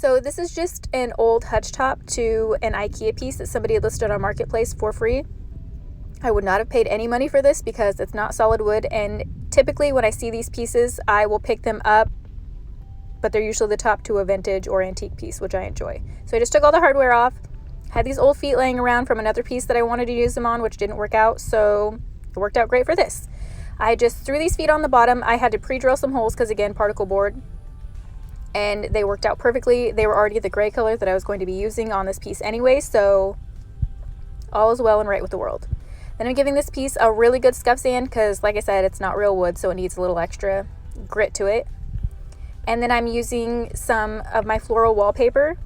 So this is just an old Hutch top to an IKEA piece that somebody had listed on Marketplace for free. I would not have paid any money for this because it's not solid wood, and typically when I see these pieces, I will pick them up, but they're usually the top to a vintage or antique piece, which I enjoy. So I just took all the hardware off, had these old feet laying around from another piece that I wanted to use them on, which didn't work out, so it worked out great for this. I just threw these feet on the bottom. I had to pre-drill some holes because, again, particle board, and they worked out perfectly. They were already the gray color that I was going to be using on this piece anyway, so all is well and right with the world. Then I'm giving this piece a really good scuff sand because, like I said, it's not real wood, so it needs a little extra grit to it. And then I'm using some of my floral wallpaper.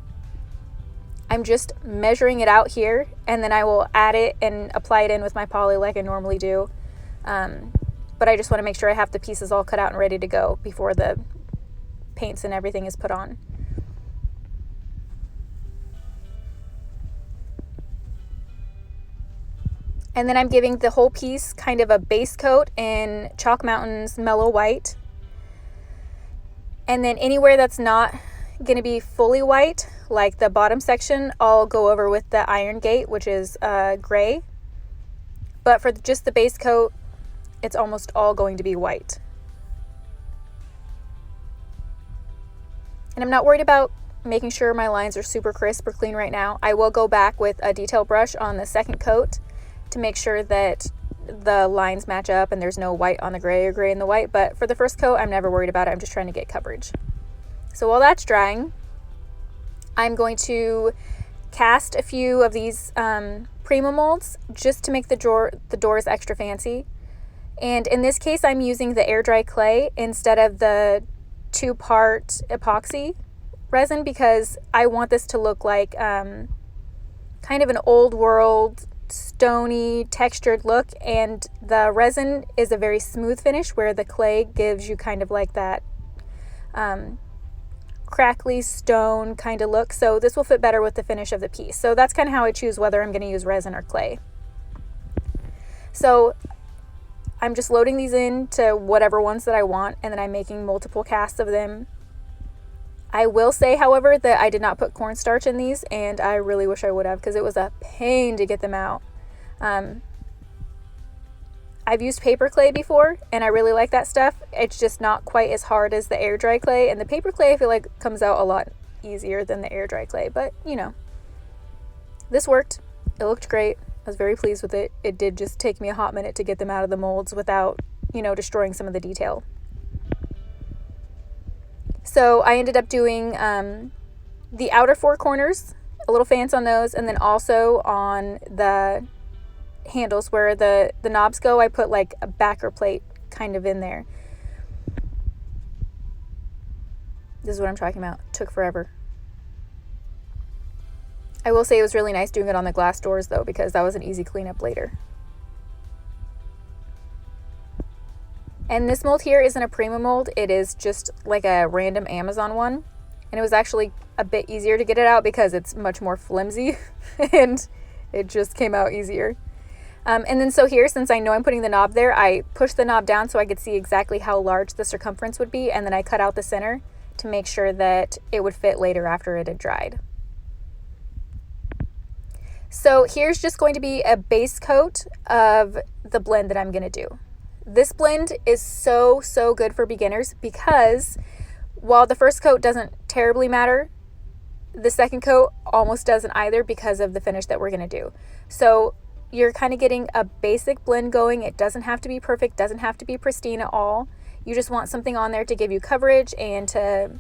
I'm just measuring it out here, and then I will add it and apply it in with my poly like I normally do. But I just want to make sure I have the pieces all cut out and ready to go before the paints and everything is put on. And then I'm giving the whole piece kind of a base coat in Chalk Mountain's Mellow White. And then anywhere that's not going to be fully white, like the bottom section, I'll go over with the Iron Gate, which is gray. But for just the base coat, it's almost all going to be white. And I'm not worried about making sure my lines are super crisp or clean right now. I will go back with a detail brush on the second coat to make sure that the lines match up and there's no white on the gray or gray in the white. But for the first coat, I'm never worried about it. I'm just trying to get coverage. So while that's drying, I'm going to cast a few of these Prima molds just to make the doors extra fancy. And in this case, I'm using the air dry clay instead of the 2-part epoxy resin because I want this to look like kind of an old world stony textured look, and the resin is a very smooth finish where the clay gives you kind of like that crackly stone kind of look. So this will fit better with the finish of the piece. So that's kind of how I choose whether I'm going to use resin or clay. So I'm just loading these into whatever ones that I want, and then I'm making multiple casts of them. I will say, however, that I did not put cornstarch in these, and I really wish I would have because it was a pain to get them out. I've used paper clay before, and I really like that stuff. It's just not quite as hard as the air dry clay, and the paper clay I feel like comes out a lot easier than the air dry clay, but you know, this worked. It looked great. I was very pleased with it. It did just take me a hot minute to get them out of the molds without, you know, destroying some of the detail. So I ended up doing the outer 4 corners, a little fans on those, and then also on the handles where the knobs go, I put like a backer plate kind of in there. This is what I'm talking about. It took forever. I will say it was really nice doing it on the glass doors though, because that was an easy cleanup later. And this mold here isn't a Prima mold. It is just like a random Amazon one. And it was actually a bit easier to get it out because it's much more flimsy and it just came out easier. And then so here, since I know I'm putting the knob there, I pushed the knob down so I could see exactly how large the circumference would be. And then I cut out the center to make sure that it would fit later after it had dried. So here's just going to be a base coat of the blend that I'm going to do. This blend is so good for beginners because while the first coat doesn't terribly matter, the second coat almost doesn't either because of the finish that we're going to do. So you're kind of getting a basic blend going. It doesn't have to be perfect, doesn't have to be pristine at all. You just want something on there to give you coverage and to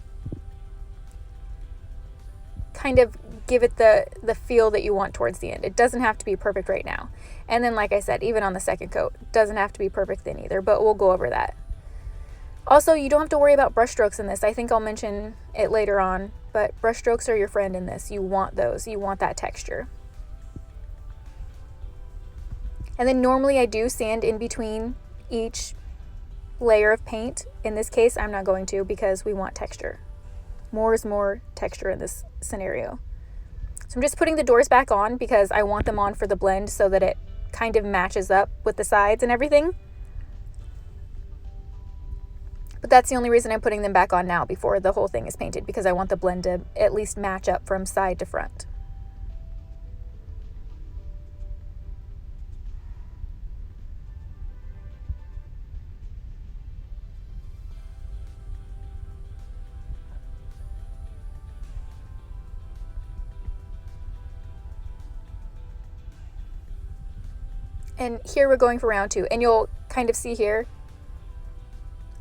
kind of give it the feel that you want towards the end. It doesn't have to be perfect right now. And then, like I said, even on the second coat, it doesn't have to be perfect then either, but we'll go over that. Also, you don't have to worry about brush strokes in this. I think I'll mention it later on, but brush strokes are your friend in this. You want those. You want that texture. And then normally I do sand in between each layer of paint. In this case, I'm not going to because we want texture. More is more texture in this scenario. So I'm just putting the doors back on because I want them on for the blend so that it kind of matches up with the sides and everything. But But that's the only reason I'm putting them back on now before the whole thing is painted, because I want the blend to at least match up from side to front. And here we're going for round 2, and you'll kind of see here,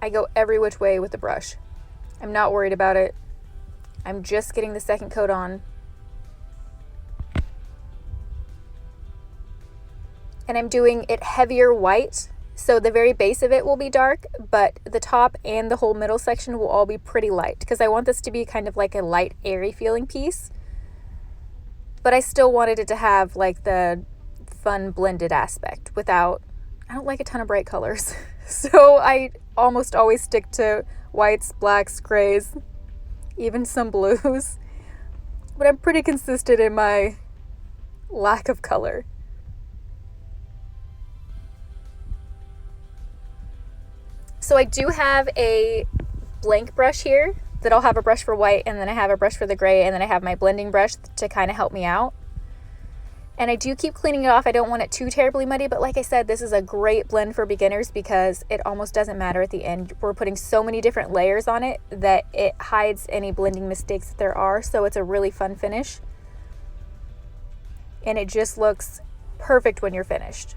I go every which way with the brush. I'm not worried about it. I'm just getting the second coat on. And I'm doing it heavier white, so the very base of it will be dark, but the top and the whole middle section will all be pretty light, because I want this to be kind of like a light, airy feeling piece. But I still wanted it to have like the fun blended aspect without, I don't like a ton of bright colors. So I almost always stick to whites, blacks, grays, even some blues. But I'm pretty consistent in my lack of color. So I do have a blank brush here that I'll have a brush for white, and then I have a brush for the gray, and then I have my blending brush to kind of help me out. And I do keep cleaning it off. I don't want it too terribly muddy, but like I said, this is a great blend for beginners because it almost doesn't matter at the end. We're putting so many different layers on it that it hides any blending mistakes that there are, so it's a really fun finish. And it just looks perfect when you're finished.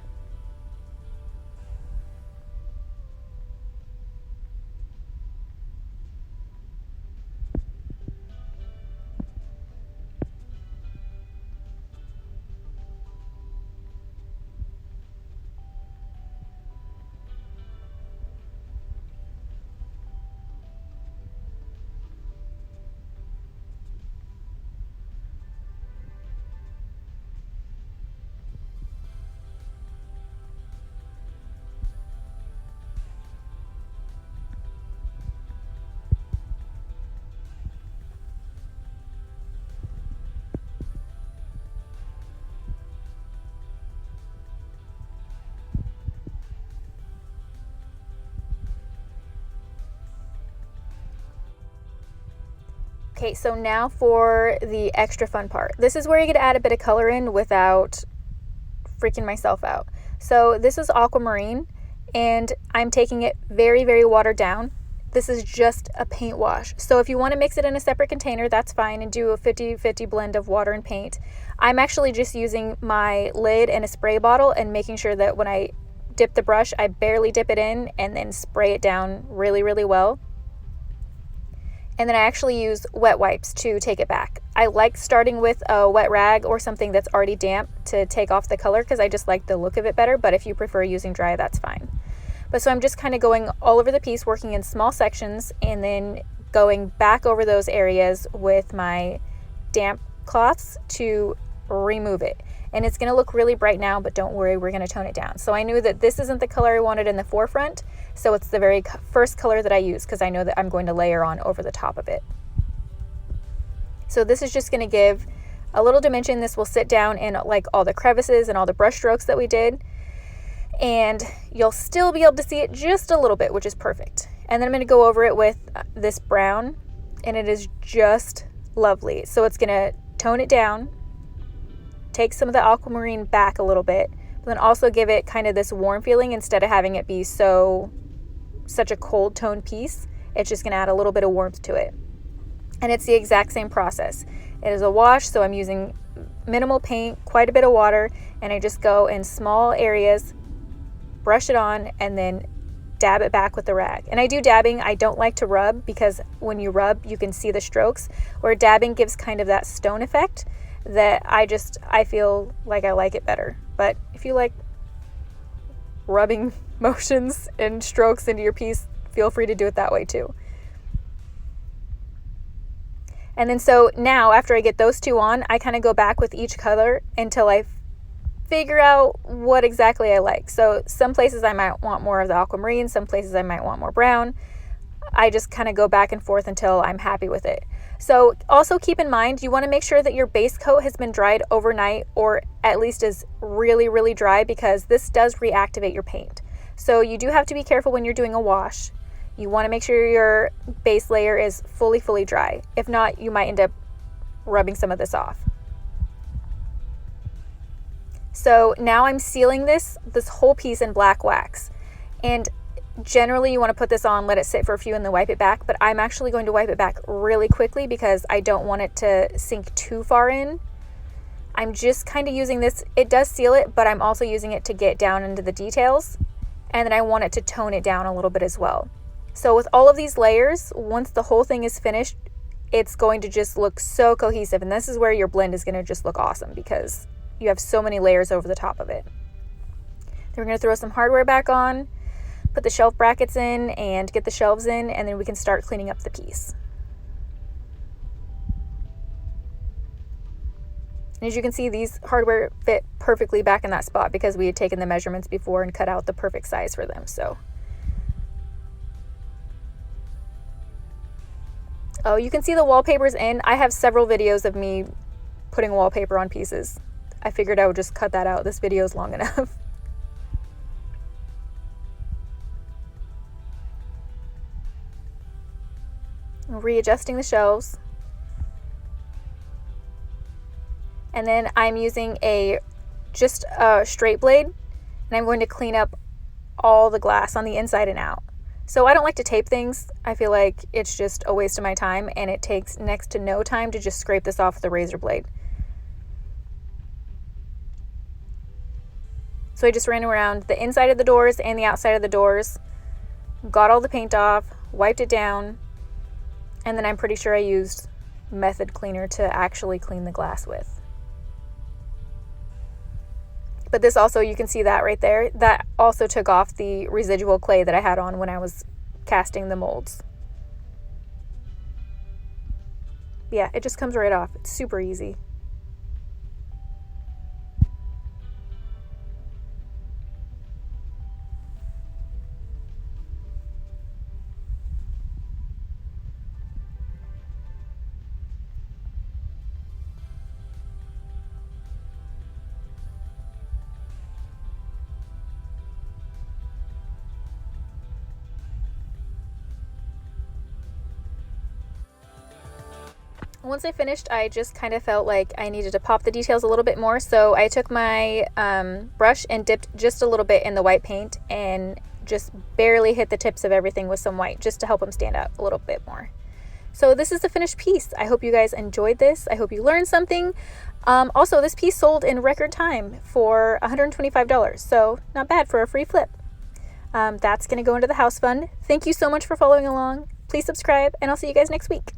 Okay, so now for the extra fun part. This is where you get to add a bit of color in without freaking myself out. So this is aquamarine, and I'm taking it very, very watered down. This is just a paint wash. So if you want to mix it in a separate container, that's fine, and do a 50-50 blend of water and paint. I'm actually just using my lid and a spray bottle and making sure that when I dip the brush, I barely dip it in and then spray it down really, really well. And then I actually use wet wipes to take it back. I like starting with a wet rag or something that's already damp to take off the color because I just like the look of it better, but if you prefer using dry, that's fine. But so I'm just kind of going all over the piece, working in small sections, and then going back over those areas with my damp cloths to remove it. And it's going to look really bright now, but don't worry, we're going to tone it down. So I knew that this isn't the color I wanted in the forefront, so it's the very first color that I use because I know that I'm going to layer on over the top of it. So this is just going to give a little dimension. This will sit down in like all the crevices and all the brush strokes that we did, and you'll still be able to see it just a little bit, which is perfect. And then I'm going to go over it with this brown, and it is just lovely. So it's going to tone it down, take some of the aquamarine back a little bit, but then also give it kind of this warm feeling instead of having it be such a cold tone piece. It's just going to add a little bit of warmth to it. And it's the exact same process. It is a wash, so I'm using minimal paint, quite a bit of water, and I just go in small areas, brush it on, and then dab it back with the rag. And I do dabbing. I don't like to rub because when you rub, you can see the strokes, where dabbing gives kind of that stone effect that I feel like I like it better. But if you like rubbing motions and strokes into your piece, feel free to do it that way too. And then so now after I get those two on, I kind of go back with each color until I figure out what exactly I like. So some places I might want more of the aquamarine, some places I might want more brown. I just kind of go back and forth until I'm happy with it. So also keep in mind, you want to make sure that your base coat has been dried overnight, or at least is really, really dry, because this does reactivate your paint. So you do have to be careful when you're doing a wash. You want to make sure your base layer is fully dry. If not, you might end up rubbing some of this off. So now I'm sealing this whole piece in black wax. And generally you want to put this on, let it sit for a few, and then wipe it back. But I'm actually going to wipe it back really quickly because I don't want it to sink too far in. I'm just kind of using this. It does seal it, but I'm also using it to get down into the details. And then I want it to tone it down a little bit as well. So with all of these layers, once the whole thing is finished, it's going to just look so cohesive. And this is where your blend is going to just look awesome because you have so many layers over the top of it. Then we're going to throw some hardware back on, put the shelf brackets in and get the shelves in, and then we can start cleaning up the piece. And as you can see, these hardware fit perfectly back in that spot because we had taken the measurements before and cut out the perfect size for them. So, oh, you can see the wallpaper's in. I have several videos of me putting wallpaper on pieces. I figured I would just cut that out. This video is long enough. Readjusting the shelves. And then I'm using just a straight blade, and I'm going to clean up all the glass on the inside and out. So I don't like to tape things. I feel like it's just a waste of my time, and it takes next to no time to just scrape this off with a razor blade. So I just ran around the inside of the doors and the outside of the doors, got all the paint off, wiped it down, and then I'm pretty sure I used method cleaner to actually clean the glass with. But this also, you can see that right there, that also took off the residual clay that I had on when I was casting the molds. Yeah, it just comes right off. It's super easy. Once I finished, I just kind of felt like I needed to pop the details a little bit more, so I took my brush and dipped just a little bit in the white paint and just barely hit the tips of everything with some white just to help them stand out a little bit more. So this is the finished piece. I hope you guys enjoyed this. I hope you learned something. Also, this piece sold in record time for $125, so not bad for a free flip. That's going to go into the house fund. Thank you so much for following along. Please subscribe, and I'll see you guys next week.